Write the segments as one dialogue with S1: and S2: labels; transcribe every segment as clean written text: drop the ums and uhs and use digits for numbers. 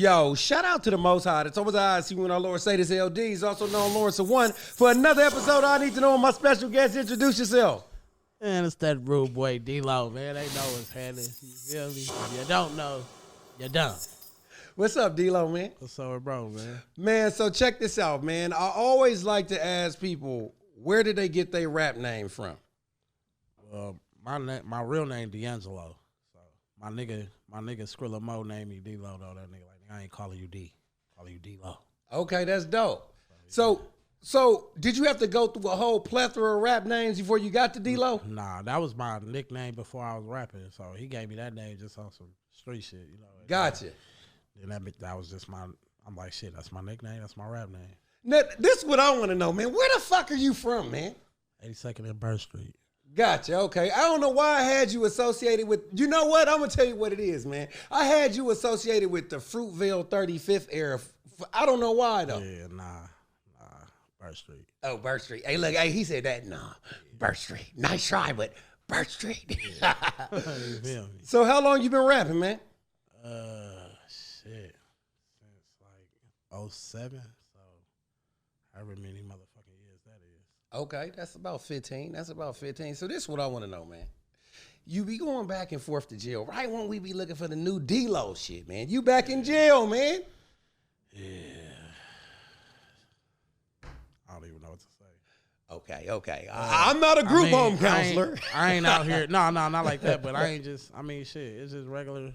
S1: Yo, shout out to the Most High. It's always I see when our Lord say this LD. He's also known Lawrence of One. For another episode, I need to know my special guest. Introduce yourself.
S2: Man, it's that rude boy D-Lo, man. They know what's happening. You feel me? If you don't know, you're dumb.
S1: What's up, D-Lo, man?
S2: What's up, bro, man?
S1: Man, so check this out, man. I always like to ask people, where did they get their rap name from?
S2: My real name D'Angelo. So my nigga Skrilla Mo named me D-Lo, though. That nigga like, I ain't calling you D. Calling you D-Lo.
S1: Okay, that's dope. So did you have to go through a whole plethora of rap names before you got to D-Lo?
S2: Nah, that was my nickname before I was rapping. So he gave me that name just on some street shit, you know.
S1: Gotcha.
S2: And that was just I'm like, shit, that's my nickname. That's my rap name.
S1: Now, this is what I want to know, man. Where the fuck are you from, man?
S2: 82nd and Burr Street.
S1: Gotcha. Okay. I don't know why I had you associated with, you know what? I'm going to tell you what it is, man. I had you associated with the Fruitvale 35th era. I don't know why, though.
S2: Yeah, nah. Burr Street.
S1: Oh, Burr Street. Hey, look, he said that. Nah, Burr Street. Nice try, but Burr Street.
S2: Yeah. You feel me?
S1: So how long you been rapping, man?
S2: Shit. Since like 07. So however many motherfucking years that is.
S1: Okay, that's about 15. So this is what I want to know, man. You be going back and forth to jail, right when we be looking for the new D-Lo shit, man. You back in jail, man.
S2: Yeah. I don't even know what to say.
S1: Okay. I'm not a group home counselor.
S2: I ain't out here. No, not like that. But shit. It's just regular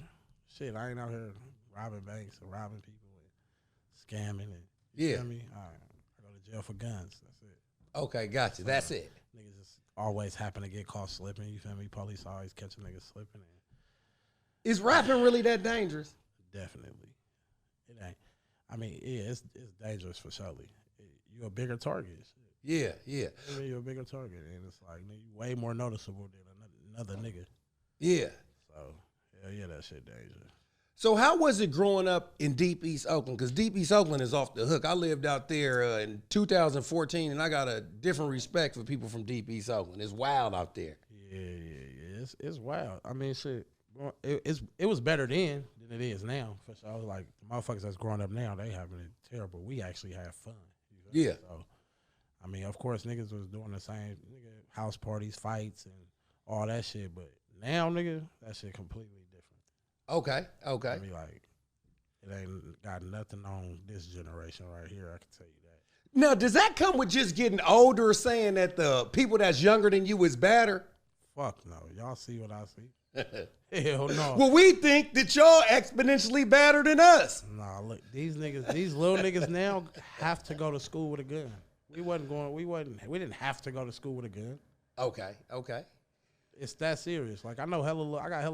S2: shit. I ain't out here robbing banks and robbing people and scamming. And, you feel me? I go to jail for guns. That's it.
S1: Okay, gotcha. That's it.
S2: Niggas just always happen to get caught slipping. You feel me? Police always catch a nigga slipping.
S1: Is rapping really that dangerous?
S2: Definitely. It ain't. I mean, yeah, it's dangerous for surely. You a bigger target.
S1: Yeah.
S2: I mean, you're a bigger target, and it's like you way more noticeable than another nigga.
S1: Yeah.
S2: So hell yeah, that shit dangerous.
S1: So how was it growing up in Deep East Oakland? Because Deep East Oakland is off the hook. I lived out there in 2014, and I got a different respect for people from Deep East Oakland. It's wild out there.
S2: Yeah. It's wild. I mean, shit. It was better then than it is now. For sure. Like the motherfuckers that's growing up now, they having it terrible. We actually have fun.
S1: Yeah.
S2: So, I mean, of course, niggas was doing the same house parties, fights, and all that shit. But now, nigga, that shit completely different.
S1: Okay.
S2: I mean, like, it ain't got nothing on this generation right here. I can tell you that.
S1: Now, does that come with just getting older, saying that the people that's younger than you is better?
S2: Fuck no. Y'all see what I see? Hell no.
S1: Well, we think that y'all exponentially better than us.
S2: Nah, look, these little niggas now have to go to school with a gun. We didn't have to go to school with a gun.
S1: Okay.
S2: It's that serious. Like I got hella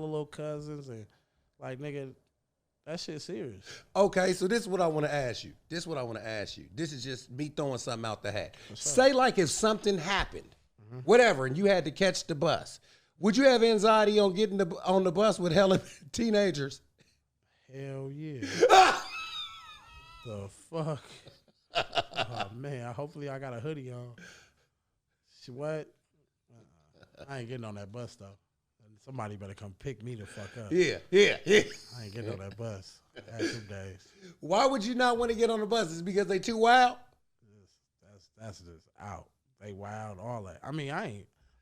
S2: little cousins and like nigga, that shit serious.
S1: Okay, so this is what I want to ask you. This is just me throwing something out the hat.
S2: Sure.
S1: Say like if something happened, whatever, and you had to catch the bus. Would you have anxiety on getting on the bus with hella teenagers?
S2: Hell yeah. The fuck? Oh, man. Hopefully I got a hoodie on. What? I ain't getting on that bus, though. Somebody better come pick me the fuck up.
S1: Yeah.
S2: I ain't getting on that bus. I had 2 days.
S1: Why would you not want to get on the bus? Is it because they too wild?
S2: That's just out. They wild, all that. I mean,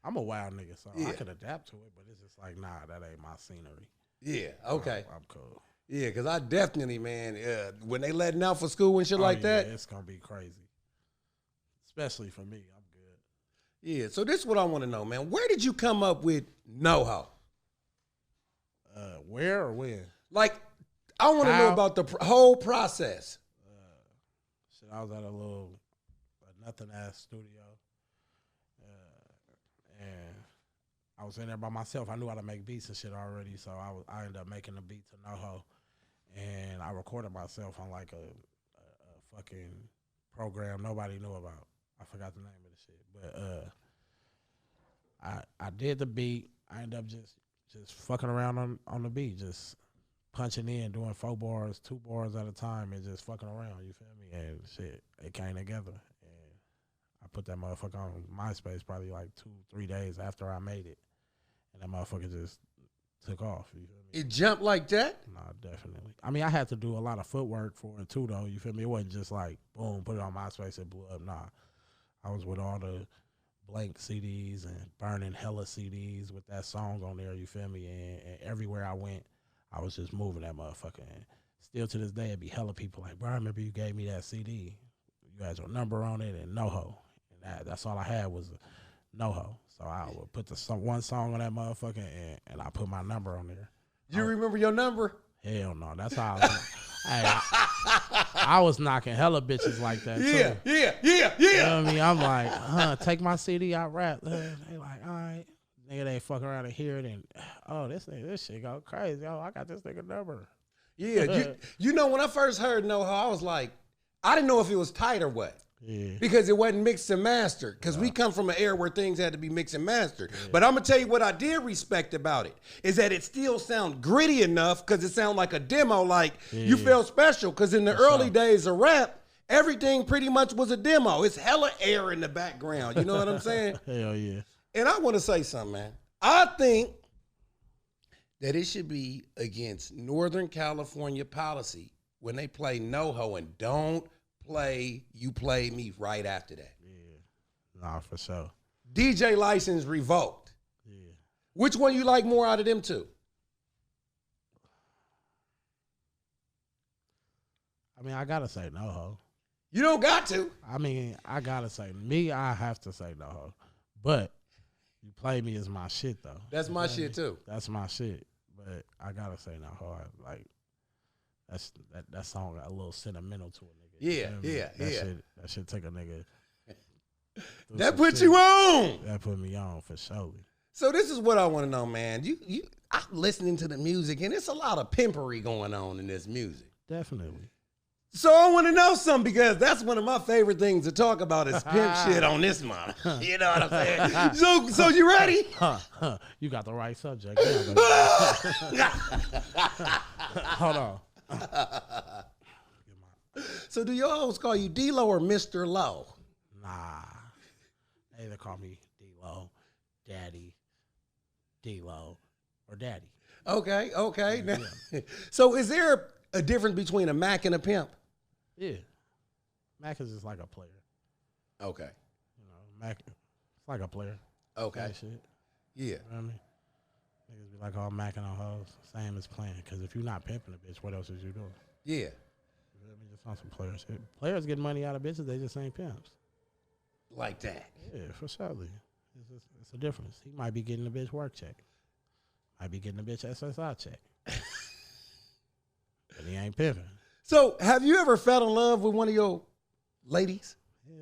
S2: I'm a wild nigga, so I could adapt to it, but it's just like, nah, that ain't my scenery.
S1: Yeah, okay.
S2: I'm cool.
S1: Yeah, because I definitely, man, when they letting out for school and shit like that.
S2: It's going to be crazy. Especially for me. I'm good.
S1: Yeah, so this is what I want to know, man. Where did you come up with NoHo?
S2: Where or when?
S1: Like, I want to know about the whole process.
S2: I was at a nothing-ass studio. And I was in there by myself. I knew how to make beats and shit already, so I ended up making the beat to NoHo. And I recorded myself on like a fucking program nobody knew about. I forgot the name of the shit. But I did the beat. I ended up just fucking around on the beat, just punching in, doing 4 bars, 2 bars at a time, and just fucking around, you feel me? And shit, it came together. And I put that motherfucker on MySpace probably like 2-3 days after I made it. And that motherfucker just took off. You feel me?
S1: It jumped like that?
S2: Nah, definitely. I mean, I had to do a lot of footwork for it too, though. You feel me? It wasn't just like boom, put it on MySpace and blew up. Nah, I was with all the blank CDs and burning hella CDs with that song on there. You feel me? And everywhere I went, I was just moving that motherfucker. And still to this day, it'd be hella people like, bro, I remember you gave me that CD. You had your number on it and NoHo. And that's all I had was NoHo. So I would put one song on that motherfucker and I put my number on there.
S1: You remember your number?
S2: Hell no. That's how I was knocking hella bitches like that too.
S1: Yeah.
S2: You know what I mean? I'm like, take my CD, I rap. They like, all right. Nigga, they fuck around and hear it and, oh, this shit go crazy. Oh, I got this nigga number.
S1: Yeah. you know, when I first heard NoHo, I was like, I didn't know if it was tight or what.
S2: Yeah.
S1: Because it wasn't mixed and mastered. Because we come from an era where things had to be mixed and mastered. Yeah. But I'm going to tell you what I did respect about it is that it still sound gritty enough because it sound like a demo. Like you felt special because in the early days of rap, everything pretty much was a demo. It's hella air in the background. You know what I'm saying?
S2: Hell yeah.
S1: And I want to say something, man. I think that it should be against Northern California policy when they play NoHo and don't play You Play Me right after that.
S2: Yeah. Nah, for sure.
S1: DJ license revoked.
S2: Yeah.
S1: Which one you like more out of them two?
S2: I mean, I gotta say NoHo.
S1: You don't got to.
S2: I mean, I gotta say I have to say NoHo. But You Play Me is my shit though.
S1: That's my shit too.
S2: That's my shit. But I gotta say NoHo. Like that song got a little sentimental to it.
S1: Yeah.
S2: That shit take a nigga.
S1: That put you on.
S2: That put me on for sure.
S1: So this is what I want to know, man. I'm listening to the music, and it's a lot of pimpery going on in this music.
S2: Definitely.
S1: So I want to know something because that's one of my favorite things to talk about is pimp shit on this one. You know what I'm saying? So you ready?
S2: You got the right subject. Hold on.
S1: So do your hoes call you D-Lo or Mr. Low?
S2: Nah. They either call me D-Lo, Daddy, D-Lo, or Daddy.
S1: Okay.
S2: Yeah.
S1: Now, so is there a difference between a Mac and a pimp?
S2: Yeah. Mac is just like a player.
S1: Okay.
S2: You know, Mac, it's like a player.
S1: Okay.
S2: Shit.
S1: Yeah.
S2: You know what I mean? Niggas be like all macking on hoes. Same as playing. Because if you're not pimping a bitch, what else is you doing?
S1: Yeah.
S2: You know, just on some player shit. Players get money out of bitches, they just ain't pimps.
S1: Like that.
S2: Yeah, for sure. It's a difference. He might be getting a bitch work check. Might be getting a bitch SSI check. But he ain't pimping.
S1: So have you ever fell in love with one of your ladies?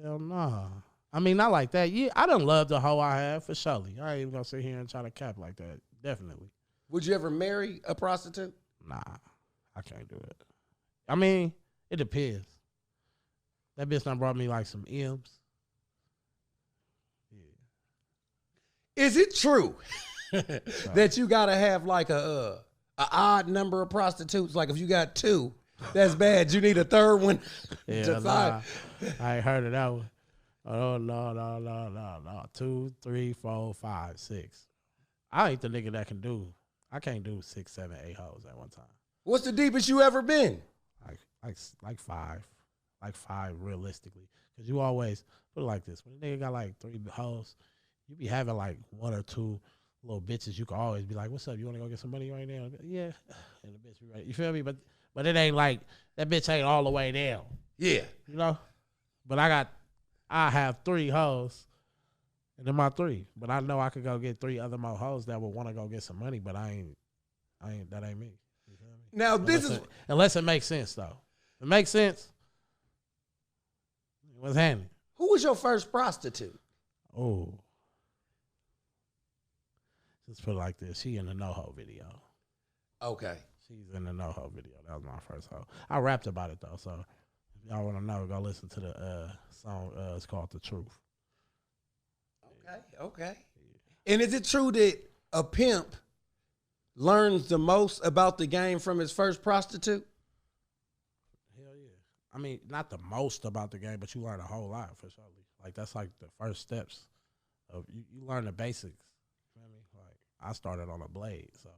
S2: Hell no. I mean, not like that. Yeah, I done loved the hoe I have for surely. I ain't even gonna sit here and try to cap like that. Definitely.
S1: Would you ever marry a prostitute?
S2: Nah, I can't do it. I mean, it depends. That bitch done brought me like some M's. Yeah.
S1: Is it true that you gotta have like a odd number of prostitutes? Like if you got two, that's bad. You need a third one.
S2: Yeah, nah, I ain't heard of that one. Oh no. 2, 3, 4, 5, 6. I ain't the nigga that can do. I can't do 6, 7, 8 hoes at one time.
S1: What's the deepest you ever been?
S2: Like 5. Like 5 realistically. Because you always put it like this. When a nigga got like 3 hoes, you be having like 1 or 2 little bitches. You can always be like, what's up? You want to go get some money right now? Yeah. And the bitch be right. You feel me? But it ain't like, that bitch ain't all the way down.
S1: Yeah.
S2: You know? But I have 3 hoes. And they're my 3. But I know I could go get 3 other more hoes that would want to go get some money, but that ain't me. You feel me?
S1: Now
S2: unless it makes sense though. If it makes sense, what's happening?
S1: Who was your first prostitute?
S2: Oh. Let's put it like this. She in the NoHo video.
S1: Okay.
S2: She's in the NoHo video. That was my first hoe. I rapped about it though, so if y'all want to know, go listen to the song. It's called The Truth.
S1: Okay. And is it true that a pimp learns the most about the game from his first prostitute?
S2: Hell yeah. I mean, not the most about the game, but you learn a whole lot for sure. Like that's like the first steps of you learn the basics. You know what I mean? Like I started on a blade, so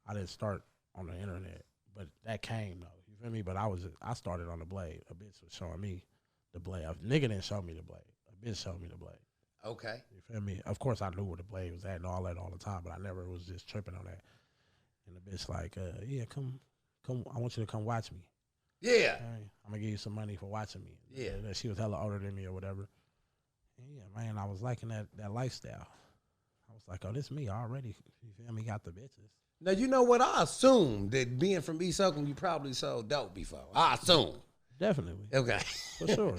S2: I didn't start on the internet, but that came though. You feel me? But I started on the blade. A bitch was showing me the blade. A nigga didn't show me the blade. A bitch showed me the blade.
S1: Okay.
S2: You feel me? Of course, I knew where the blade was at and all that all the time, but I never was just tripping on that. And the bitch like, yeah, come, I want you to come watch me.
S1: Yeah.
S2: Okay? I'm gonna give you some money for watching me.
S1: Yeah.
S2: And she was hella older than me or whatever. And yeah, man, I was liking that lifestyle. I was like, oh, this me already. You feel me? Got the bitches.
S1: Now, you know what? I assume that being from East Oakland, you probably sold dope before. I assume.
S2: Definitely.
S1: Okay.
S2: For sure.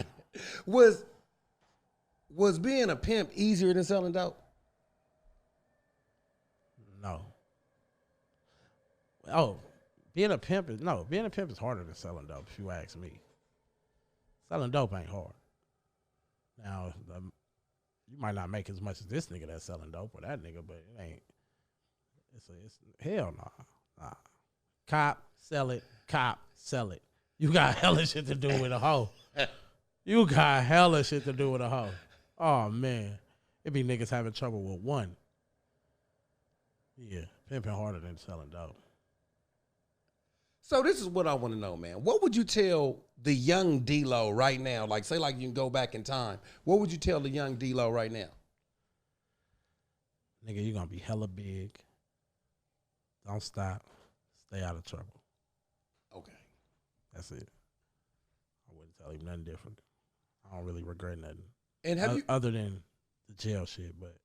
S1: Was being a pimp easier than selling dope?
S2: No. Oh, being a pimp is harder than selling dope, if you ask me. Selling dope ain't hard. Now, you might not make as much as this nigga that's selling dope or that nigga, but it ain't. It's hell nah. Cop, sell it. Cop, sell it. You got hella shit to do with a hoe. You got hella shit to do with a hoe. Oh, man. It be niggas having trouble with one. Yeah, pimping harder than selling dope.
S1: So this is what I want to know, man. What would you tell the young D-Lo right now? Like, say like you can go back in time. What would you tell the young D-Lo right now?
S2: Nigga, you gonna be hella big. Don't stop. Stay out of trouble.
S1: Okay.
S2: That's it. I wouldn't tell him nothing different. I don't really regret nothing.
S1: And have you
S2: other than the jail shit, but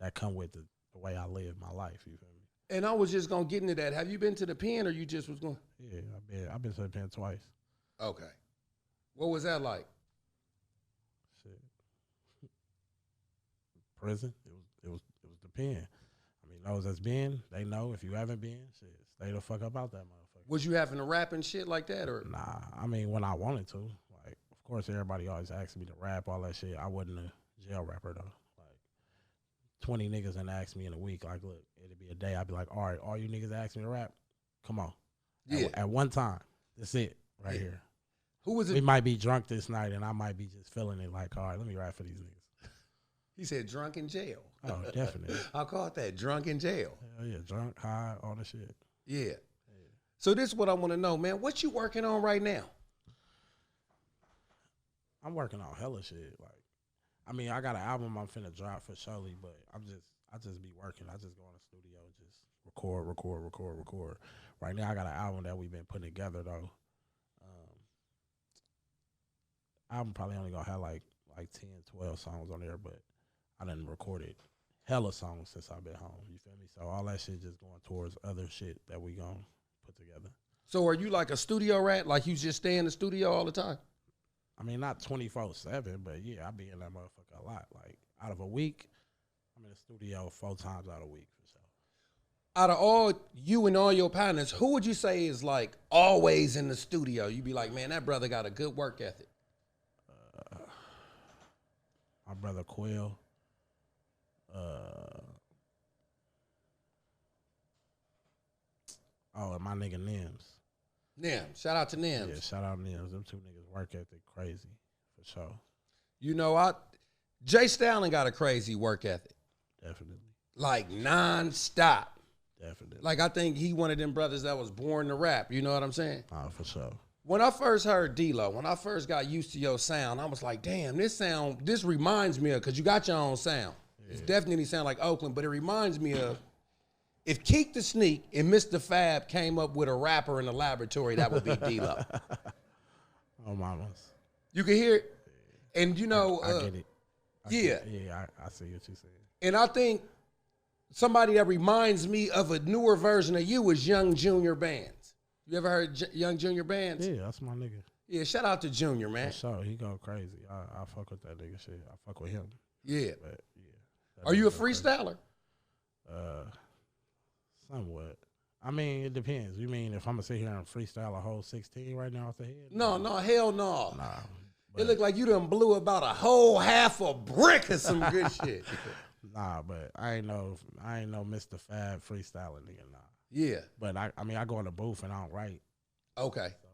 S2: that come with the way I live my life, you feel me?
S1: And I was just gonna get into that. Have you been to the pen or you just was going?
S2: Yeah, I've been to the pen twice.
S1: Okay. What was that like?
S2: Shit. Prison. It was the pen. I mean, those that's been, they know. If you haven't been, shit, stay the fuck up out that motherfucker.
S1: Was you having to rap and shit like that or?
S2: Nah, I mean when I wanted to. Like, of course everybody always asks me to rap, all that shit. I wasn't a jail rapper though. 20 niggas and ask me in a week, like, look, it'd be a day. I'd be like, all right, all you niggas ask me to rap, come on.
S1: Yeah.
S2: At one time, that's it right here.
S1: Who was it?
S2: We might be drunk this night, and I might be just feeling it like, all right, let me rap for these niggas.
S1: He said drunk in jail.
S2: Oh, definitely.
S1: I call it that, drunk in jail.
S2: Hell yeah, drunk, high, all the shit.
S1: Yeah. So this is what I want to know, man. What you working on right now?
S2: I'm working on hella shit. Like, I mean, I got an album I'm finna drop for surely, but I just be working. I just go in the studio and just record. Right now, I got an album that we've been putting together though. Album probably only gonna have like 10, 12 songs on there, but I done recorded hella songs since I've been home. You feel me? So all that shit just going towards other shit that we gonna put together.
S1: So are you like a studio rat? Like you just stay in the studio all the time?
S2: I mean, not 24/7, but yeah, I be in that motherfucker a lot. Like, out of a week, I'm in the studio 4 times out of a week for sure.
S1: Out of all you and all your partners, who would you say is like always in the studio? You be like, man, that brother got a good work ethic.
S2: My brother Quill. And my nigga Nims.
S1: Nim, shout out to Nims.
S2: Yeah, shout out Nims. Them two niggas work ethic crazy for sure.
S1: You know, Jay Stalin got a crazy work ethic.
S2: Definitely.
S1: Like non-stop.
S2: Definitely.
S1: Like I think he one of them brothers that was born to rap. You know what I'm saying?
S2: For sure.
S1: When I first heard D-Lo, when I first got used to your sound, I was like, damn, this reminds me of, because you got your own sound. Yeah. It definitely sound like Oakland, but it reminds me of, if Keek the Sneak and Mr. Fab came up with a rapper in the laboratory, that would be D-Lo.
S2: Oh, mamas.
S1: You can hear it? And you know.
S2: I get it. I see what you're saying.
S1: And I think somebody that reminds me of a newer version of you is Young Junior Bands. You ever heard Young Junior Bands?
S2: Yeah, that's my nigga.
S1: Yeah, shout out to Junior, man.
S2: For sure, he go crazy. I fuck with that nigga shit. I fuck with him.
S1: Yeah.
S2: But yeah.
S1: Are you a freestyler?
S2: Somewhat. I mean, it depends. You mean if I'm gonna sit here and freestyle a whole 16 right now off the head?
S1: No, hell no.
S2: Nah.
S1: It look like you done blew about a whole half a brick of some good shit.
S2: Nah, but I ain't know Mr. Fab freestyling nigga. Nah.
S1: Yeah.
S2: But I mean, I go in the booth and I don't write.
S1: Okay.
S2: So,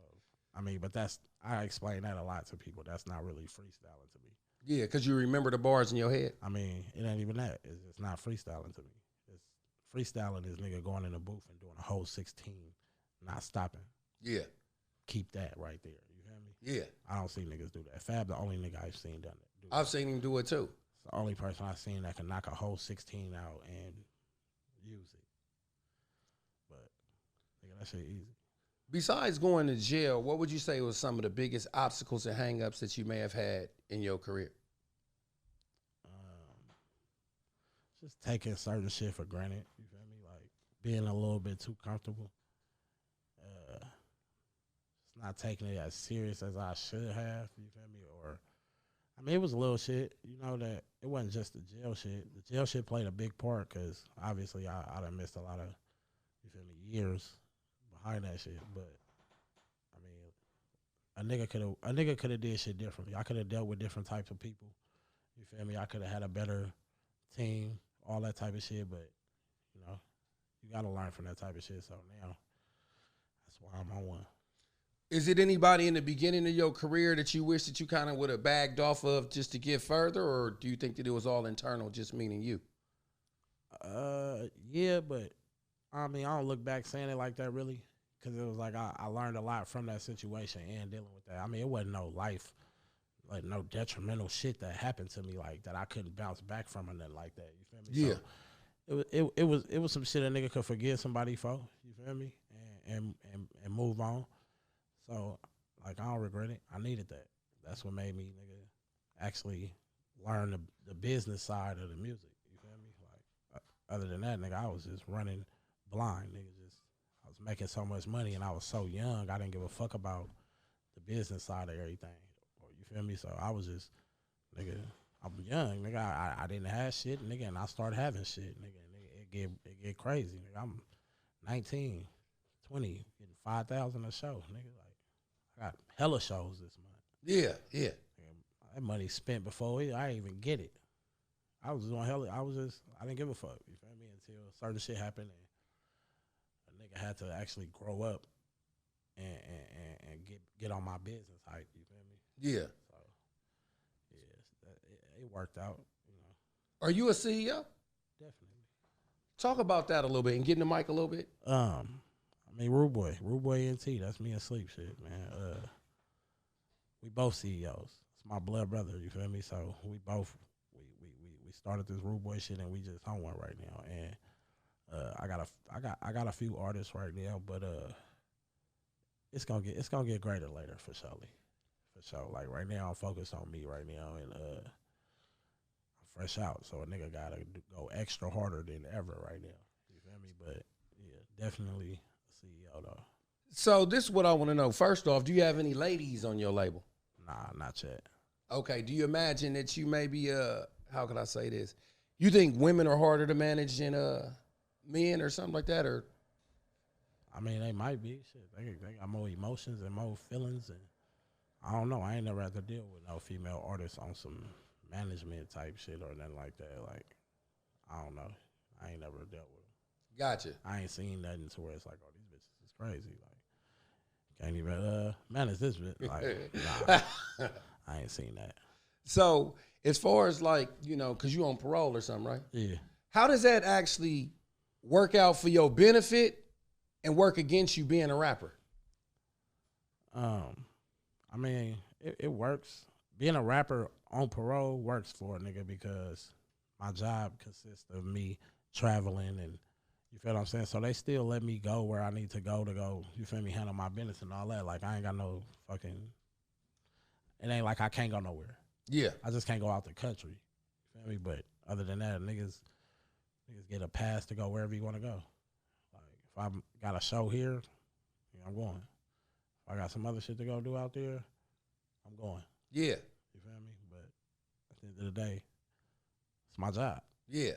S2: I mean, but I explain that a lot to people. That's not really freestyling to me.
S1: Yeah, because you remember the bars in your head.
S2: I mean, it ain't even that. It's not freestyling to me. It's freestyling is nigga going in the booth and doing a whole 16, not stopping.
S1: Yeah.
S2: Keep that right there. You feel me?
S1: Yeah.
S2: I don't see niggas do that. Fab, the only nigga I've seen done it.
S1: I've seen him do it too.
S2: It's the only person I've seen that can knock a whole 16 out and use it. But nigga, that shit easy.
S1: Besides going to jail, what would you say was some of the biggest obstacles and hang-ups that you may have had in your career?
S2: Just taking certain shit for granted. You feel me? Like being a little bit too comfortable. Just not taking it as serious as I should have. You feel me? Or I mean, it was a little shit. You know that it wasn't just the jail shit. The jail shit played a big part because obviously I done missed a lot of, you feel me, years behind that shit. But I mean, a nigga could have did shit differently. I could have dealt with different types of people. You feel me? I could have had a better team, all that type of shit. But you know, you gotta learn from that type of shit. So now that's why I'm on one.
S1: Is it anybody in the beginning of your career that you wish that you kind of would have bagged off of just to get further, or do you think that it was all internal, just meaning you?
S2: Yeah, but I mean, I don't look back saying it like that really, because it was like I learned a lot from that situation and dealing with that. I mean, it wasn't no life, like no detrimental shit that happened to me like that I couldn't bounce back from or nothing like that. You feel me?
S1: Yeah.
S2: So it was some shit a nigga could forgive somebody for. You feel me? And move on. So, like, I don't regret it. I needed that. That's what made me, nigga, actually learn the business side of the music. You feel me? Like, other than that, nigga, I was just running blind. Nigga, I was making so much money, and I was so young, I didn't give a fuck about the business side of everything. You feel me? So, I was just, nigga, I'm young, nigga. I didn't have shit, nigga, and I started having shit, nigga. It get crazy, nigga. I'm 19, 20, getting 5,000 a show, nigga. Like, I got hella shows this month.
S1: Yeah, yeah.
S2: That money spent before I didn't even get it. I was doing hella. I didn't give a fuck. You feel me? Until certain shit happened and a nigga had to actually grow up and get on my business hype. You feel me?
S1: Yeah.
S2: So yeah, it worked out. You know.
S1: Are you a CEO?
S2: Definitely.
S1: Talk about that a little bit and get in the mic a little bit.
S2: I mean, Rude Boy NT, that's me and Sleep shit, man. We both CEOs. It's my blood brother, you feel me? So we both we started this Rude Boy shit and we just on one right now. And I got a few artists right now, but it's gonna get greater later for surely. For sure. Like right now I'm focused on me right now and I'm fresh out. So a nigga gotta go extra harder than ever right now. You feel me? But yeah, definitely CEO though.
S1: So this is what I want to know. First off, do you have any ladies on your label?
S2: Nah, not yet.
S1: Okay. Do you imagine that you maybe how can I say this? You think women are harder to manage than men or something like that? Or
S2: I mean, they might be. Shit, they got more emotions and more feelings, and I don't know. I ain't never had to deal with no female artists on some management type shit or nothing like that. Like, I don't know. I ain't never dealt with them.
S1: Gotcha.
S2: I ain't seen nothing to where it's like, oh, these bitches is crazy. Like, can't even manage this bit. Like, nah, I ain't seen that.
S1: So as far as like, you know, because you on parole or something, right?
S2: Yeah.
S1: How does that actually work out for your benefit and work against you being a rapper?
S2: I mean, it works. Being a rapper on parole works for a nigga because my job consists of me traveling and you feel what I'm saying? So they still let me go where I need to go, you feel me, handle my business and all that. Like I ain't got no fucking, it ain't like I can't go nowhere.
S1: Yeah.
S2: I just can't go out the country. You feel me? But other than that, niggas get a pass to go wherever you want to go. Like if I got a show here, yeah, I'm going. If I got some other shit to go do out there, I'm going.
S1: Yeah.
S2: You feel me? But at the end of the day, it's my job.
S1: Yeah.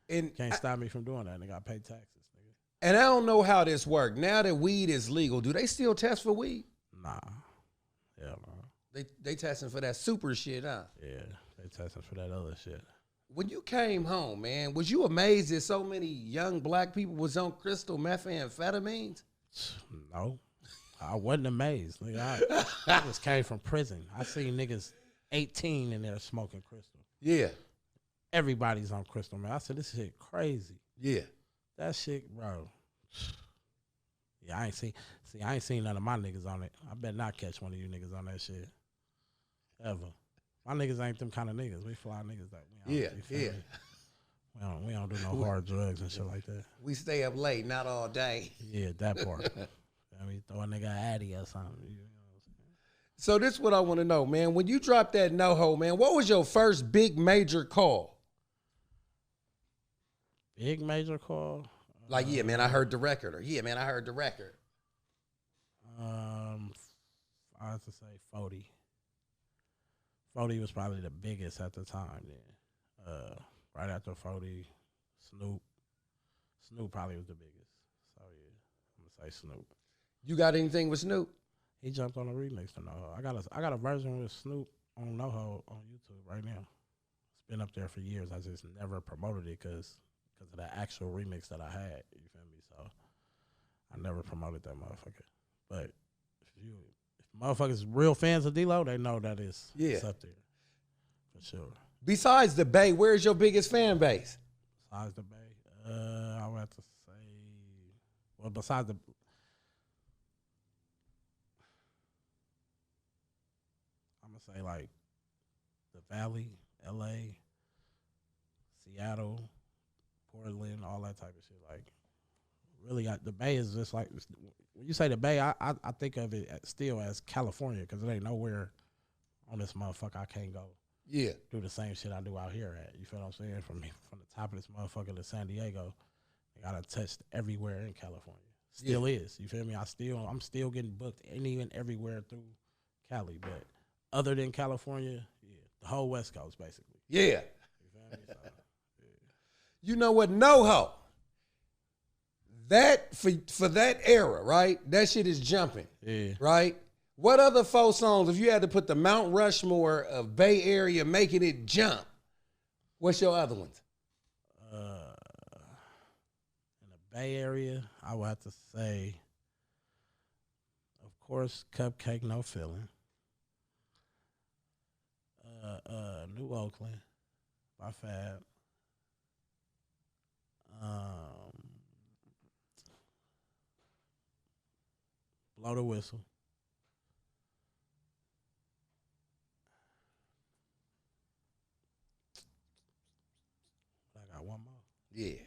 S1: And
S2: can't stop me from doing that. Nigga, I pay taxes, nigga.
S1: And I don't know how this works. Now that weed is legal, do they still test for weed?
S2: Nah. Hell no.
S1: They testing for that super shit, huh?
S2: Yeah, they testing for that other shit.
S1: When you came home, man, was you amazed that so many young black people was on crystal methamphetamines?
S2: No. I wasn't amazed. Nigga, I just came from prison. I seen niggas 18 in there smoking crystal.
S1: Yeah.
S2: Everybody's on crystal, man. I said, this shit crazy.
S1: Yeah.
S2: That shit, bro. Yeah, I ain't seen none of my niggas on it. I bet not catch one of you niggas on that shit. Ever. My niggas ain't them kind of niggas. We fly niggas that we don't,
S1: Yeah.
S2: We don't do no hard drugs and shit like that.
S1: We stay up late, not all day.
S2: Yeah, that part. I mean, throw a nigga Addy or something. You know what I'm saying?
S1: So this is what I want to know, man. When you dropped that NoHo, man, what was your first big major call?
S2: Big major call?
S1: Like, yeah, man, I heard the record. Or, yeah, man, I heard the record.
S2: I have to say 40. 40 was probably the biggest at the time then. Right after 40, Snoop. Snoop probably was the biggest. So, yeah, I'm going to say Snoop.
S1: You got anything with Snoop?
S2: He jumped on a remix to NoHo. I got a version with Snoop on NoHo on YouTube right now. It's been up there for years. I just never promoted it because of the actual remix that I had. You feel me? So I never promoted that motherfucker. But if motherfuckers real fans of D-Lo, they know that it's up there for sure.
S1: Besides the Bay, where's your biggest fan base?
S2: Besides the Bay, I would have to say, well, besides the, I'm gonna say like the Valley, LA, Seattle, Portland, all that type of shit. Like, really, the Bay is just like, when you say the Bay, I think of it still as California because it ain't nowhere on this motherfucker I can't go.
S1: Yeah.
S2: Do the same shit I do out here at. You feel what I'm saying? From the top of this motherfucker to San Diego, I got touched everywhere in California. Still is. You feel me? I'm still getting booked and even everywhere through Cali. But other than California, the whole West Coast basically.
S1: Yeah.
S2: You feel me? So,
S1: you know what? NoHo. That for that era, right? That shit is jumping.
S2: Yeah.
S1: Right? What other 4 songs, if you had to put the Mount Rushmore of Bay Area making it jump, what's your other ones?
S2: In the Bay Area, I would have to say, of course, Cupcake No Feeling. New Oakland by Fab. Blow the Whistle. I got one more.
S1: Yeah.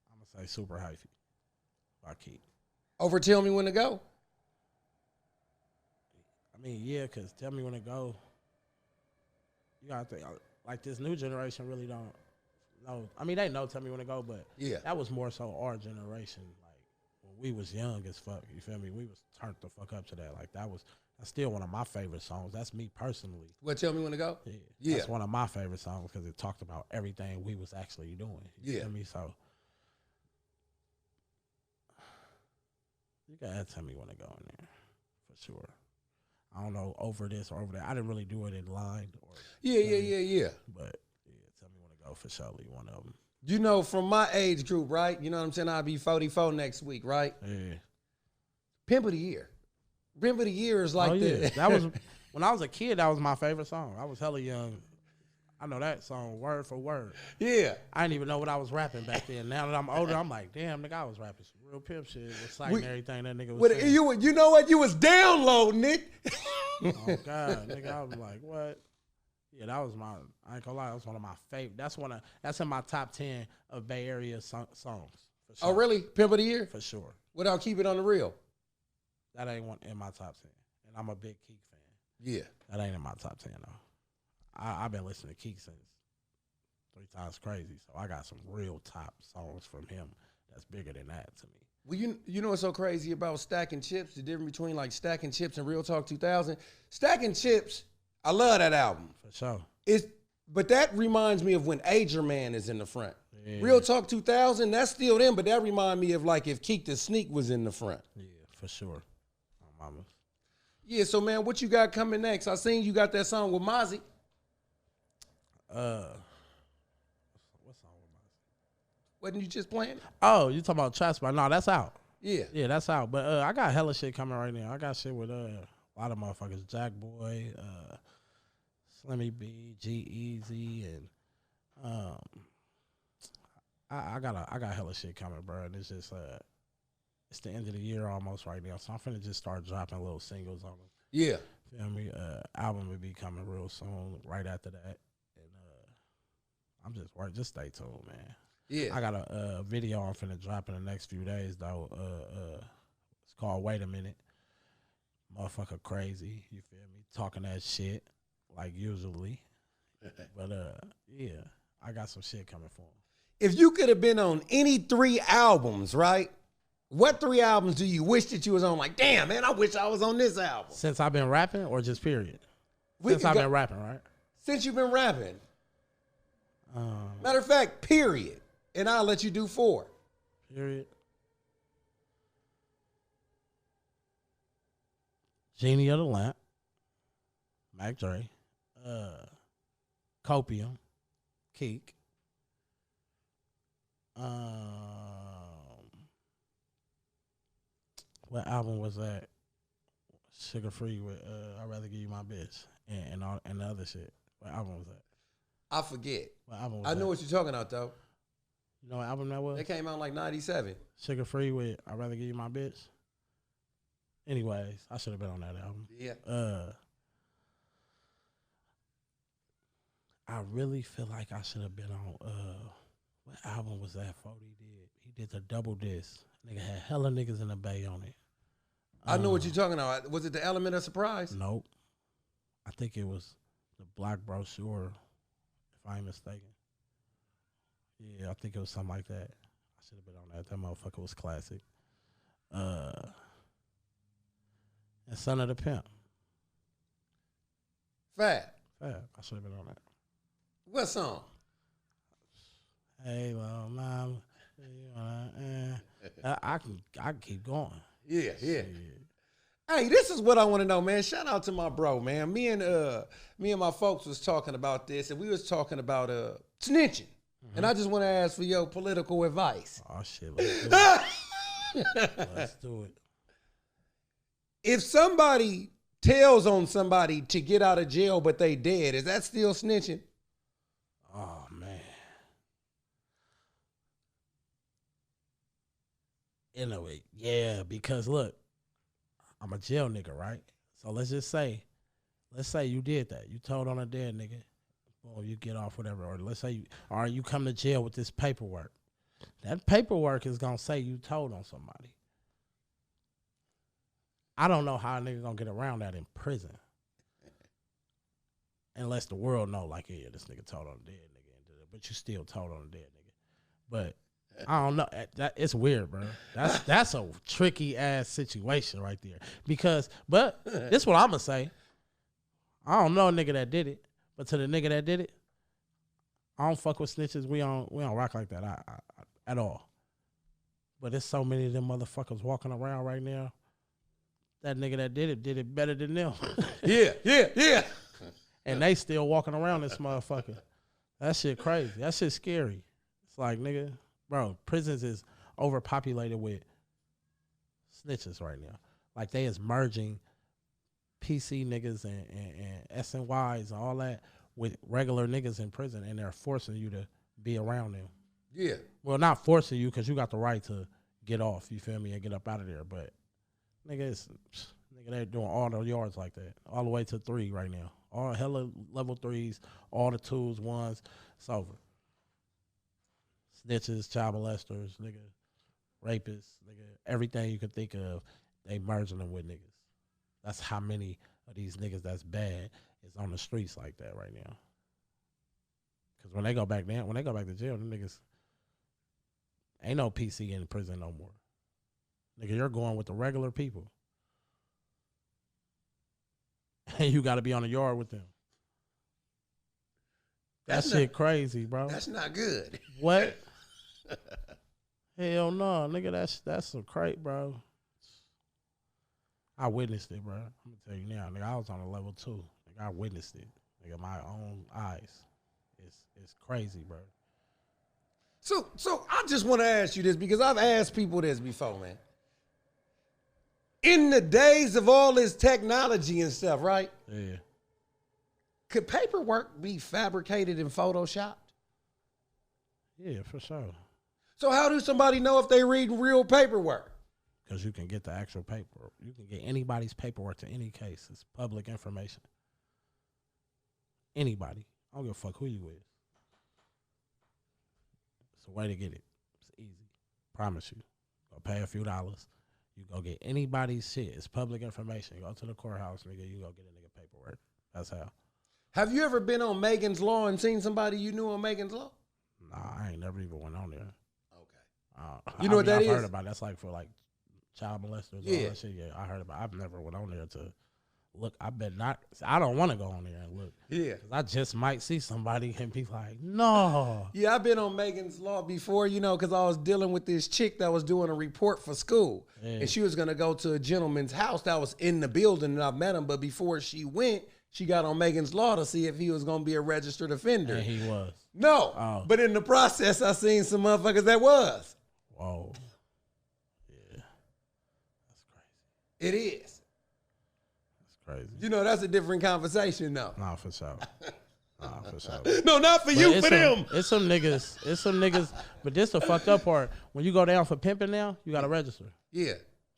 S2: I'm going to say Super Hyphy by Keith.
S1: Over Tell Me When to Go?
S2: I mean, yeah, because Tell Me When to Go, you got to think, like this new generation really don't know. I mean, they know Tell Me When to Go, but that was more so our generation. Like, when we was young as fuck, you feel me? We was turned the fuck up to that. Like, that's still one of my favorite songs. That's me personally.
S1: What, Tell Me When to Go?
S2: Yeah. That's one of my favorite songs because it talked about everything we was actually doing. You feel me? So, you gotta Tell Me When to Go in there, for sure. I don't know, over this or over there. I didn't really do it in line.
S1: Yeah.
S2: But, Tell Me When to Go for surely one of them.
S1: You know, from my age group, right? You know what I'm saying? I'll be 44 next week, right?
S2: Yeah.
S1: Pimp of the Year. Pimp of the Year is like
S2: that was, when I was a kid, that was my favorite song. I was hella young. I know that song word for word.
S1: Yeah.
S2: I didn't even know what I was rapping back then. Now that I'm older, I'm like, damn, nigga, I was rapping some real pimp shit. Reciting everything that nigga was saying.
S1: You know what? You was downloading it.
S2: Oh, God. Nigga, I was like, what? Yeah, that was I ain't gonna lie, that was one of my favorite. That's in my top 10 of Bay Area songs. For sure.
S1: Oh, really? Pimp of the Year?
S2: For sure.
S1: Without Keep It on the Real?
S2: That ain't one in my top 10. And I'm a big Keek fan.
S1: Yeah.
S2: That ain't in my top 10, though. I've been listening to Keek since 3 Times Crazy, so I got some real top songs from him that's bigger than that to me.
S1: Well, you know what's so crazy about Stacking Chips? The difference between like Stacking Chips and Real Talk 2000? Stacking Chips, I love that album.
S2: For sure.
S1: But that reminds me of when Ager Man is in the front.
S2: Yeah.
S1: Real Talk 2000, that's still them, but that remind me of like if Keek the Sneak was in the front.
S2: Yeah, for sure. My mama.
S1: Yeah, so man, what you got coming next? I seen you got that song with Mozzie.
S2: What song with Mozzie?
S1: Wasn't you just playing it?
S2: Oh, you talking about Trap Spot? No, that's out.
S1: Yeah.
S2: Yeah, that's out. But I got hella shit coming right now. I got shit with a lot of motherfuckers. Jack Boy, Slimmy B, G-Eazy, and I got hella shit coming, bro. And it's just it's the end of the year almost right now, so I'm finna just start dropping little singles on them.
S1: Yeah.
S2: Feel me? Album will be coming real soon, right after that. And I'm just working. Just stay tuned, man.
S1: Yeah.
S2: I got a video I'm finna drop in the next few days though. It's called Wait a Minute. Motherfucker crazy. You feel me? Talking that shit like usually. But yeah, I got some shit coming for him.
S1: If you could have been on any 3 albums, right? What 3 albums do you wish that you was on? Like, damn, man, I wish I was on this album.
S2: Since I've been rapping or just period? Since I've been rapping, right?
S1: Since you've been rapping. Matter of fact, period. And I'll let you do 4.
S2: Period. Genie of the Lamp. Mac Dre. Copium. Keek. What album was that? Sugar Free with I'd Rather Give You My Bitch and all and the other shit. What album was that?
S1: I forget.
S2: What album was
S1: I
S2: that?
S1: know what you're talking about though.
S2: You know what album that was?
S1: That came out like 97.
S2: Sugar Free with I'd Rather Give You My Bitch. Anyways, I should have been on that album.
S1: Yeah.
S2: I really feel like I should have been on what album was that 40 did? He did the double disc. Nigga had hella niggas in the Bay on it.
S1: I know what you're talking about. Was it The Element of Surprise?
S2: Nope. I think it was the Black Brochure, if I ain't mistaken. Yeah, I think it was something like that. I should have been on that. That motherfucker was classic. And Son of the Pimp.
S1: Fat.
S2: I should have been on that.
S1: What song?
S2: Hey, well, mom. I can keep going.
S1: Yeah.
S2: Shit.
S1: Hey, this is what I want to know, man. Shout out to my bro, man. Me and my folks was talking about this, and we was talking about snitching. Mm-hmm. And I just want to ask for your political advice.
S2: Oh shit, let's do it. Let's do it.
S1: If somebody tells on somebody to get out of jail, but they dead, is that still snitching?
S2: Oh man. Anyway, yeah, because look, I'm a jail nigga, right? So let's say you did that. You told on a dead nigga, or you get off whatever. Or let's say you come to jail with this paperwork. That paperwork is gonna say you told on somebody. I don't know how a nigga gonna get around that in prison. Unless the world know, like, yeah, this nigga told on a dead nigga, but you still told on a dead nigga. But I don't know. It's weird, bro. That's a tricky ass situation right there. But this is what I'm gonna say. I don't know a nigga that did it, but to the nigga that did it, I don't fuck with snitches. We don't rock like that at all. But there's so many of them motherfuckers walking around right now. That nigga that did it better than them.
S1: Yeah.
S2: And they still walking around this motherfucker. That shit crazy. That shit scary. It's like, nigga, bro, prisons is overpopulated with snitches right now. Like, they is merging PC niggas and SNYs and all that with regular niggas in prison, and they're forcing you to be around them.
S1: Yeah.
S2: Well, not forcing you, because you got the right to get off, you feel me, and get up out of there. But, nigga, they're doing all the yards like that, all the way to 3 right now. All hella level 3s, all the 2s, 1s, it's over. Snitches, child molesters, nigga, rapists, nigga, everything you could think of, they merging them with niggas. That's how many of these niggas that's bad is on the streets like that right now. Because when they go back to jail, them niggas ain't no PC in prison no more. Nigga, you're going with the regular people. And you got to be on the yard with them. That shit crazy, bro.
S1: That's not good.
S2: What? Hell no, nigga. That's some crate, bro. I witnessed it, bro. I'm gonna tell you now, nigga. I was on a level 2. Nigga, I witnessed it. Nigga, my own eyes. It's crazy, bro.
S1: So I just want to ask you this, because I've asked people this before, man. In the days of all this technology and stuff, right?
S2: Yeah.
S1: Could paperwork be fabricated and photoshopped?
S2: Yeah, for sure.
S1: So how do somebody know if they reading real paperwork?
S2: Because you can get the actual paperwork. You can get anybody's paperwork to any case. It's public information. Anybody. I don't give a fuck who you is. It's a way to get it. It's easy. Promise you. Go pay a few dollars. You go get anybody's shit. It's public information. Go to the courthouse, nigga. You go get a nigga paperwork. That's how.
S1: Have you ever been on Megan's Law and seen somebody you knew on Megan's Law?
S2: Nah, I ain't never even went on there.
S1: Okay. You know what that is?
S2: I've heard about it. That's like for like child molesters.
S1: Yeah.
S2: All that shit. Yeah, I heard about it. I've never went on there to look. I bet not. I don't want to go on there and look.
S1: Yeah.
S2: 'Cause I just might see somebody and be like, no.
S1: Yeah, I've been on Megan's Law before, you know, because I was dealing with this chick that was doing a report for school.
S2: Yeah.
S1: And she was going to go to a gentleman's house that was in the building, and I met him. But before she went, she got on Megan's Law to see if he was going to be a registered offender.
S2: And he was.
S1: No.
S2: Oh.
S1: But in the process, I seen some motherfuckers that was.
S2: Whoa. Yeah. That's crazy.
S1: It is.
S2: That's crazy.
S1: You know, that's a different conversation, though.
S2: Nah, for sure. Nah, for sure.
S1: No, not for you, for them.
S2: It's some niggas. But this the fucked up part. When you go down for pimping now, you got to register.
S1: Yeah.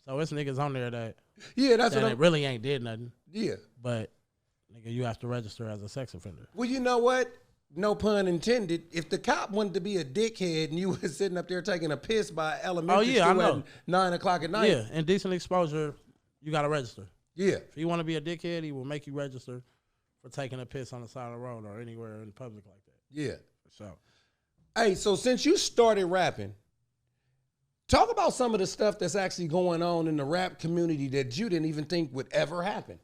S2: So it's niggas on there that
S1: Yeah, that's what
S2: it really ain't did nothing.
S1: Yeah.
S2: But nigga, you have to register as a sex offender.
S1: Well, you know what? No pun intended. If the cop wanted to be a dickhead and you was sitting up there taking a piss by elementary school at 9 o'clock at night.
S2: Yeah, indecent exposure, you got to register.
S1: Yeah.
S2: If you want to be a dickhead, he will make you register for taking a piss on the side of the road or anywhere in public like that.
S1: Yeah.
S2: For sure.
S1: Hey, so since you started rapping, talk about some of the stuff that's actually going on in the rap community that you didn't even think would ever happen.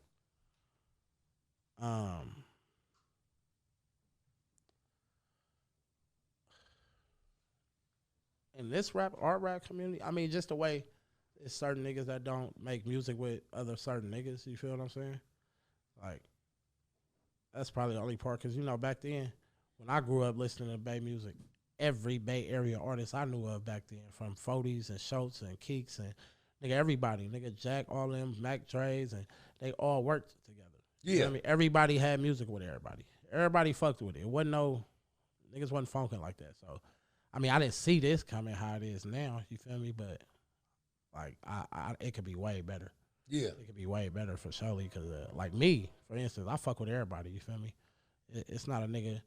S2: In this our rap community, I mean, just the way it's certain niggas that don't make music with other certain niggas, you feel what I'm saying? Like, that's probably the only part, because, you know, back then, when I grew up listening to Bay music, every Bay Area artist I knew of back then, from Foties and Schultz and Keeks and nigga, everybody, nigga, Jack, all them, Mac Dre's, and they all worked together.
S1: Yeah.
S2: You know what I mean? Everybody had music with everybody. Everybody fucked with it. It wasn't no, niggas wasn't funking like that. So, I mean, I didn't see this coming how it is now, you feel me? But, like, it could be way better.
S1: Yeah.
S2: It could be way better for surely, because, like me, for instance, I fuck with everybody, you feel me? It's not a nigga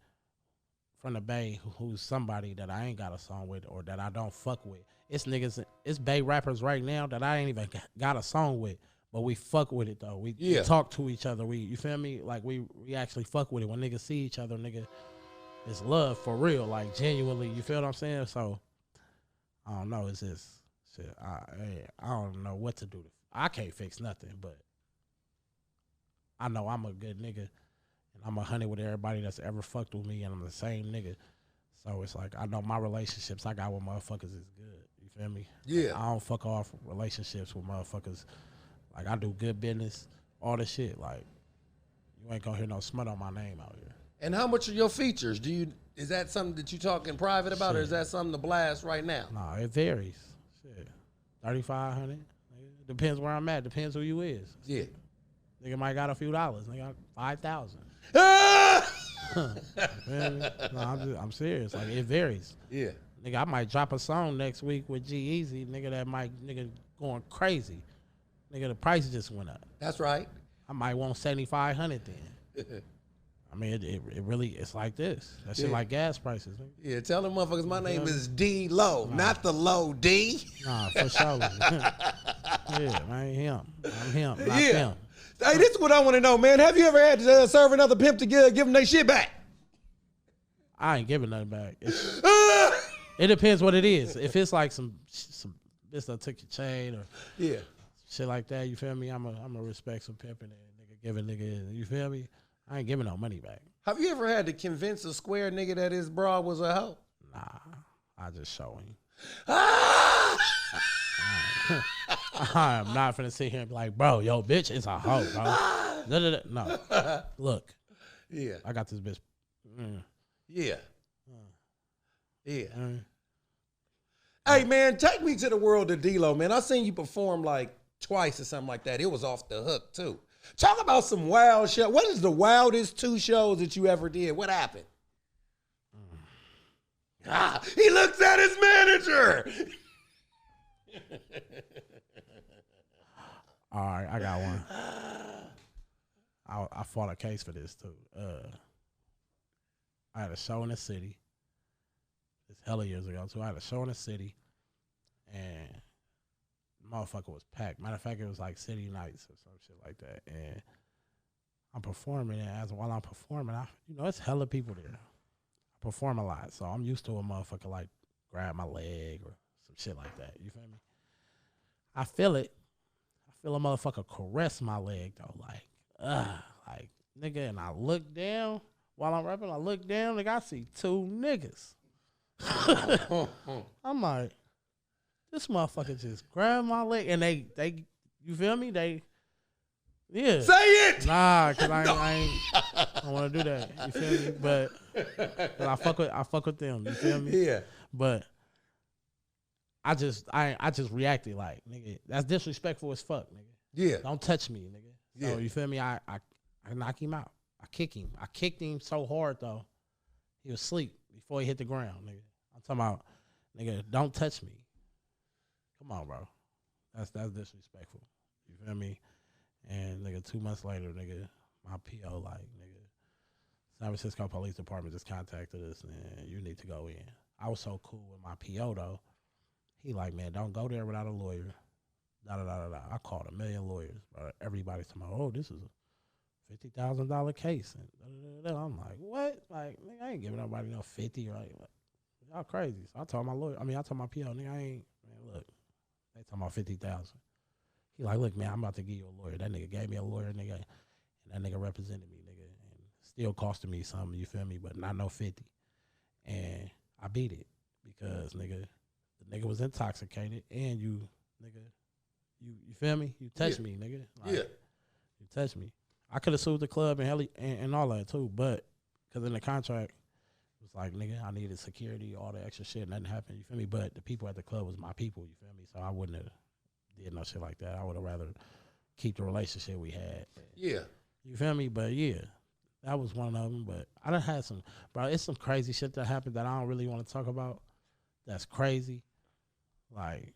S2: from the Bay who's somebody that I ain't got a song with or that I don't fuck with. It's niggas, it's Bay rappers right now that I ain't even got a song with, but we fuck with it, though. We talk to each other. You feel me? Like, we actually fuck with it. When niggas see each other, nigga, it's love for real, like, genuinely. You feel what I'm saying? So, I don't know. It's just shit. I don't know what to do. I can't fix nothing, but I know I'm a good nigga, and I'm 100 with everybody that's ever fucked with me, and I'm the same nigga. So it's like, I know my relationships I got with motherfuckers is good. You feel me?
S1: Yeah.
S2: Like, I don't fuck off relationships with motherfuckers. Like, I do good business, all this shit. Like, you ain't gonna hear no smut on my name out here.
S1: And how much are your features? Is that something that you talk in private about,
S2: shit.
S1: or is that something to blast right now?
S2: Nah, it varies. Shit. 3,500. Depends where I'm at. Depends who you is.
S1: Yeah.
S2: Nigga might got a few dollars. Nigga, 5,000. No, I'm serious. Like, it varies.
S1: Yeah.
S2: Nigga, I might drop a song next week with G-Eazy. Nigga, that might going crazy. Nigga, the price just went up.
S1: That's right.
S2: I might want 7,500 then. I mean, it really, it's like this. That shit like gas prices. Nigga.
S1: Yeah, tell them motherfuckers my name is D Low, not the Low D.
S2: Nah, for sure. Yeah, I ain't him. I'm him, not him.
S1: Hey, this is what I want to know, man. Have you ever had to serve another pimp to give them their shit back?
S2: I ain't giving nothing back. It depends what it is. If it's like some bitch that took your chain or shit like that, you feel me? I'm a respect some pimping and nigga giving nigga, you feel me? I ain't giving no money back. Have
S1: you ever had to convince a square nigga that his bra was a hoe?
S2: Nah, I just show him. I am not finna sit here and be like, bro, yo, bitch, it's a hoe, bro. No. Look.
S1: Yeah.
S2: I got this bitch.
S1: Yeah. Yeah. Hey, man, take me to the world of D-Lo, man. I seen you perform like twice or something like that. It was off the hook, too. Talk about some wild shit. What is the wildest 2 shows that you ever did? What happened? He looks at his manager.
S2: All right, I got one. I fought a case for this too. I had a show in the city. It's hella years ago too. I had a show in the city, and the motherfucker was packed. Matter of fact, it was like city nights or some shit like that. And I'm performing, and while I'm performing, it's hella people there. I perform a lot, so I'm used to a motherfucker like grab my leg or some shit like that. You feel me? I feel it. I feel a motherfucker caress my leg though, like nigga. And I look down while I'm rapping. I look down, nigga. I see two niggas. I'm like, this motherfucker just grabbed my leg, and they, you feel me? Yeah.
S1: Say it.
S2: Nah, cause I don't want to do that. You feel me? But I fuck with them. You feel me?
S1: Yeah.
S2: But I just reacted like, nigga, that's disrespectful as fuck, nigga.
S1: Yeah.
S2: Don't touch me, nigga. So
S1: Yeah.
S2: you feel me? I knock him out. I kick him. I kicked him so hard though, he was asleep before he hit the ground, nigga. I'm talking about, nigga, don't touch me. Come on, bro. That's disrespectful. You feel me? And nigga, 2 months later, nigga, my PO like, nigga, San Francisco Police Department just contacted us and you need to go in. I was so cool with my PO though. He like, man, don't go there without a lawyer. Da da da da. I called a million lawyers, bro. Everybody's talking about, oh, this is a $50,000 case. And da, da, da, da. I'm like, what? Like, nigga, I ain't giving nobody no 50, right? Like, y'all crazy. So I told my lawyer, I told my PO, nigga, man, look, they talking about 50,000. He like, look, man, I'm about to give you a lawyer. That nigga gave me a lawyer, nigga, and that nigga represented me, nigga, and still costing me something, you feel me, but not no 50. And I beat it because, nigga, the nigga was intoxicated, and you feel me? You touched me, nigga. Like, you touched me. I could have sued the club and all that too, but because in the contract, it was like, nigga, I needed security, all the extra shit, nothing happened, you feel me? But the people at the club was my people, you feel me? So I wouldn't have did no shit like that. I would have rather keep the relationship we had.
S1: Yeah.
S2: You feel me? But yeah, that was one of them. But I done had some, bro, it's some crazy shit that happened that I don't really want to talk about. That's crazy. Like,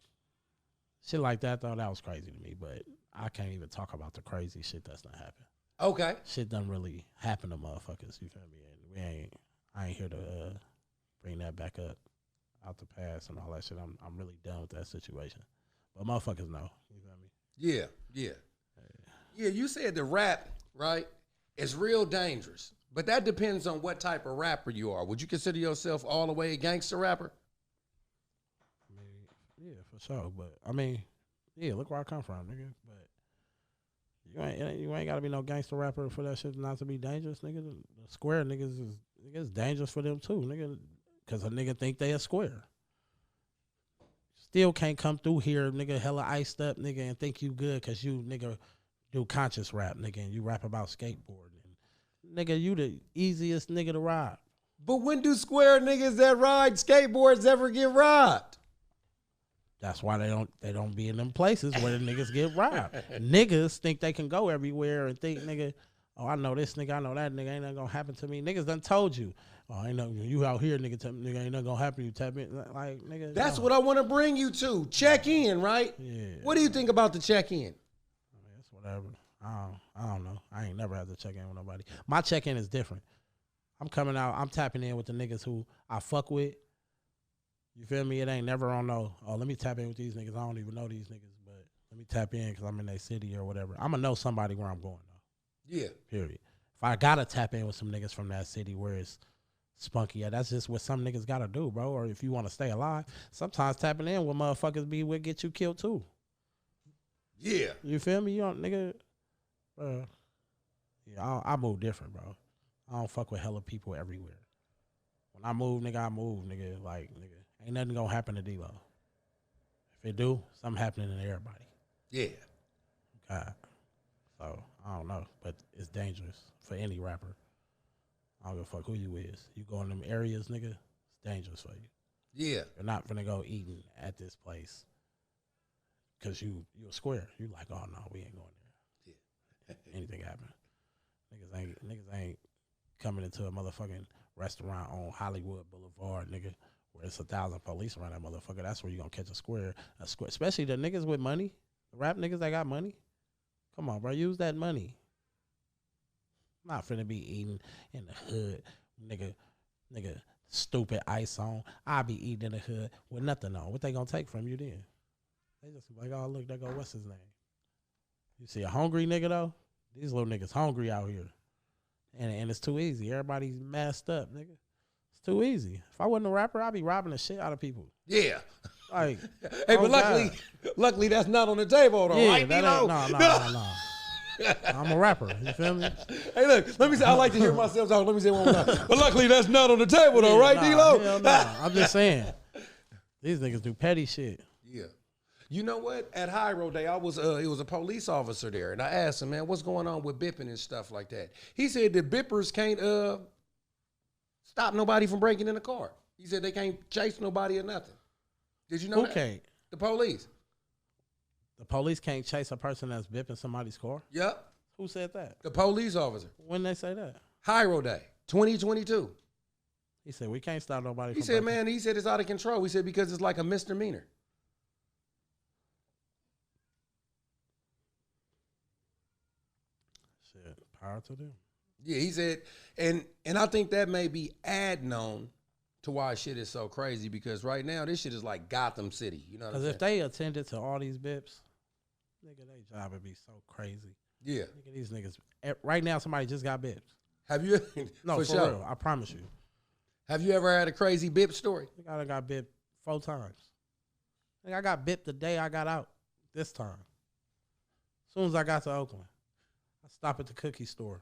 S2: shit like that, though, that was crazy to me. But I can't even talk about the crazy shit that's not happened.
S1: Okay.
S2: Shit done really happen to motherfuckers, you feel me? And I ain't here to bring that back up out the past and all that shit. I'm really done with that situation. But motherfuckers know, you feel me?
S1: Yeah, yeah. Yeah, you said the rap, right, is real dangerous. But that depends on what type of rapper you are. Would you consider yourself all the way a gangster rapper?
S2: I mean, yeah, for sure. But, I mean, yeah, look where I come from, nigga. But you ain't got to be no gangster rapper for that shit not to be dangerous, nigga. The square niggas is dangerous for them, too, nigga. Because a nigga think they a square. Still can't come through here, nigga, hella iced up, nigga, and think you good because you, nigga, do conscious rap, nigga, and you rap about skateboarding. Nigga, you the easiest nigga to ride.
S1: But when do square niggas that ride skateboards ever get robbed?
S2: That's why they don't be in them places where the niggas get robbed. Niggas think they can go everywhere and think, nigga, oh, I know this nigga, I know that nigga, ain't nothing gonna happen to me. Niggas done told you. Oh, ain't nothing, you out here, nigga, nigga, ain't nothing gonna happen to you, tap in. Like, nigga.
S1: That's what I want to bring you to. Check in, right?
S2: Yeah.
S1: What do you think about the check in?
S2: I mean, it's whatever. I don't know. I ain't never had to check in with nobody. My check in is different. I'm coming out, I'm tapping in with the niggas who I fuck with. You feel me? It ain't never on no, oh, let me tap in with these niggas. I don't even know these niggas, but let me tap in because I'm in their city or whatever. I'm going to know somebody where I'm going, though.
S1: Yeah.
S2: Period. If I got to tap in with some niggas from that city where it's spunky, yeah, that's just what some niggas got to do, bro. Or if you want to stay alive, sometimes tapping in with motherfuckers be what get you killed, too.
S1: Yeah.
S2: You feel me? You don't, nigga, bro. Yeah, I move different, bro. I don't fuck with hella people everywhere. When I move, nigga, I move, nigga. Like, nigga, ain't nothing gonna happen to D-Lo. If it do, something happening to everybody.
S1: Yeah.
S2: God. So, I don't know. But it's dangerous for any rapper. I don't give a fuck who you is. You go in them areas, nigga, it's dangerous for you.
S1: Yeah.
S2: You're not finna go eating at this place. Because you a square. You like, oh, no, we ain't going there. Yeah. Anything happen. Niggas ain't coming into a motherfucking restaurant on Hollywood Boulevard, nigga, where it's 1,000 police around that motherfucker. That's where you gonna catch a square. Especially the niggas with money, the rap niggas that got money. Come on, bro, use that money. I'm not finna be eating in the hood, nigga. Stupid ice on. I be eating in the hood with nothing on. What they gonna take from you then? They just like, oh look, there go what's his name? You see a hungry nigga though? These little niggas hungry out here, and it's too easy. Everybody's messed up, nigga. It's too easy. If I wasn't a rapper, I'd be robbing the shit out of people.
S1: Yeah.
S2: Like,
S1: hey, but luckily that's not on the table though,
S2: yeah,
S1: right?
S2: No. I'm a rapper. You feel me?
S1: Hey, look, let me say, I like to hear myself talk. Let me say one more time. But luckily, that's not on the table, though, right, D-Lo?
S2: Hell nah. I'm just saying. These niggas do petty shit.
S1: Yeah. You know what? At Hyro Day, it was a police officer there, and I asked him, man, what's going on with bipping and stuff like that? He said that bippers can't stop nobody from breaking in a car. He said they can't chase nobody or nothing. Did you know that?
S2: Who can't?
S1: The police.
S2: The police can't chase a person that's bipping somebody's car?
S1: Yep.
S2: Who said that?
S1: The police officer.
S2: When they say that?
S1: Hyro Day, 2022.
S2: He said, we can't stop nobody
S1: He said, man, he said it's out of control. He said because it's like a misdemeanor.
S2: Shit, power to them.
S1: Yeah, he said, and I think that may be adding on to why shit is so crazy because right now this shit is like Gotham City. You know what I'm saying?
S2: Because if they attended to all these bips, nigga, their job would be so crazy.
S1: Yeah.
S2: Nigga, these niggas. Right now, somebody just got bips.
S1: Have you?
S2: No, for
S1: sure.
S2: real. I promise you.
S1: Have you ever had a crazy bip story?
S2: I done got bipped 4 times. Nigga, I got bipped the day I got out this time. As soon as I got to Oakland, I stopped at the cookie store.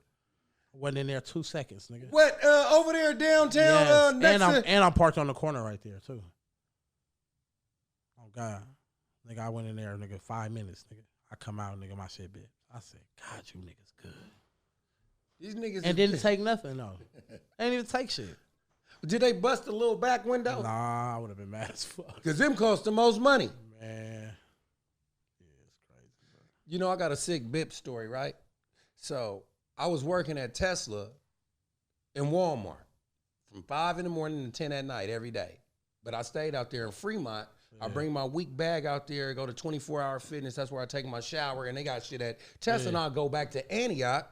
S2: I wasn't in there 2 seconds, nigga.
S1: What? Over there downtown?
S2: Yes. And I'm parked on the corner right there, too. Oh, God. Nigga, I went in there, nigga, 5 minutes, nigga. I come out, nigga, my shit bit. I said, God, you niggas good.
S1: These niggas.
S2: And didn't take nothing, though. They didn't even take shit.
S1: Did they bust a little back window?
S2: Nah, I would have been mad as fuck.
S1: Because them cost the most money.
S2: Man. Yeah, it's crazy, bro.
S1: You know, I got a sick bip story, right? So I was working at Tesla in Walmart from 5 in the morning to 10 at night every day. But I stayed out there in Fremont. Yeah. I bring my week bag out there, go to 24-hour fitness. That's where I take my shower. And they got shit at Tesla. Yeah. And I go back to Antioch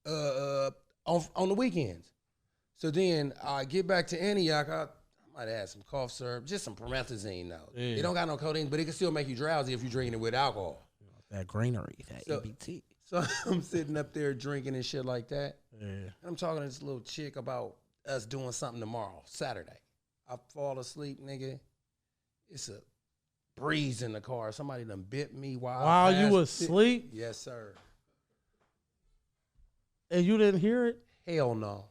S1: on the weekends. So then I get back to Antioch. I might add some cough syrup, just some promethazine though. Yeah. It don't got no codeine, but it can still make you drowsy if you're drinking it with alcohol.
S2: That greenery, that EBT.
S1: So I'm sitting up there drinking and shit like that.
S2: Yeah.
S1: And I'm talking to this little chick about us doing something tomorrow, Saturday. I fall asleep, nigga. It's a breeze in the car. Somebody done bit me while
S2: you was asleep?
S1: Yes, sir.
S2: And you didn't hear it?
S1: Hell no.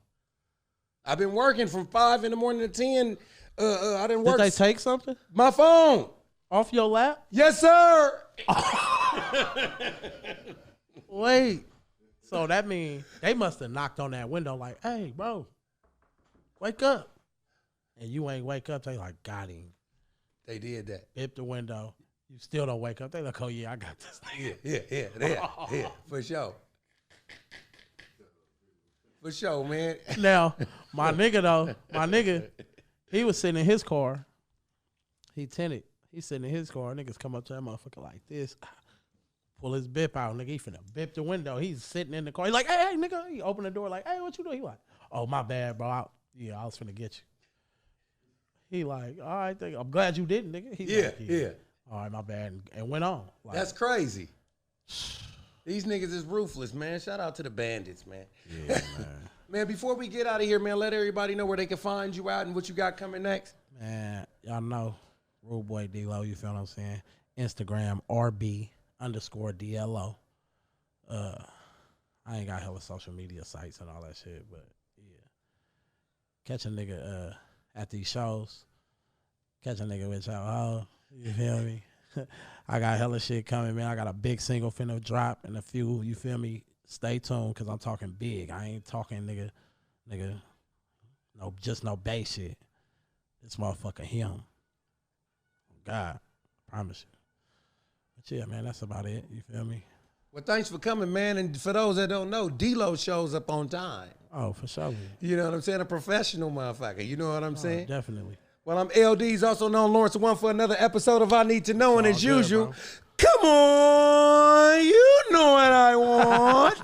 S1: I've been working from 5 in the morning to 10. I didn't work.
S2: Did they take something?
S1: My phone.
S2: Off your lap?
S1: Yes, sir.
S2: Wait. So that means they must have knocked on that window like, hey, bro, wake up. And you ain't wake up. They like, got him.
S1: They did that.
S2: Bip the window. You still don't wake up. They like, oh, yeah, I got this thing.
S1: Yeah, for sure. For sure, man.
S2: Now, my nigga, he was sitting in his car. He tinted. He's sitting in his car. Niggas come up to that motherfucker like this. Pull his bip out. Nigga, he finna bip the window. He's sitting in the car. He like, hey, nigga. He opened the door like, hey, what you doing? He like, oh, my bad, bro. I was finna get you. He like, all right, I'm glad you didn't, nigga. He
S1: yeah,
S2: like,
S1: yeah.
S2: All right, my bad. And went on. Like,
S1: that's crazy. These niggas is ruthless, man. Shout out to the bandits, man.
S2: Yeah, man.
S1: Man, before we get out of here, man, let everybody know where they can find you out and what you got coming next.
S2: Man, y'all know, Rude Boy D-Lo, you feel what I'm saying? Instagram, RB_DLO. I ain't got hella social media sites and all that shit, but yeah. Catch a nigga at these shows. Catch a nigga with y'all. Oh, you feel me? I got hella shit coming, man. I got a big single finna drop and a few, you feel me? Stay tuned, because I'm talking big. I ain't talking, nigga, no, just no bass shit. This motherfucker him. God, I promise you. But yeah, man, that's about it. You feel me?
S1: Well, thanks for coming, man. And for those that don't know, D-Lo shows up on time.
S2: Oh, for sure.
S1: You know what I'm saying? A professional motherfucker. You know what I'm saying?
S2: Definitely.
S1: Well, I'm LD's also known Lawrence One for another episode of I Need to Know. And as usual,
S2: bro.
S1: come on, you know what I want.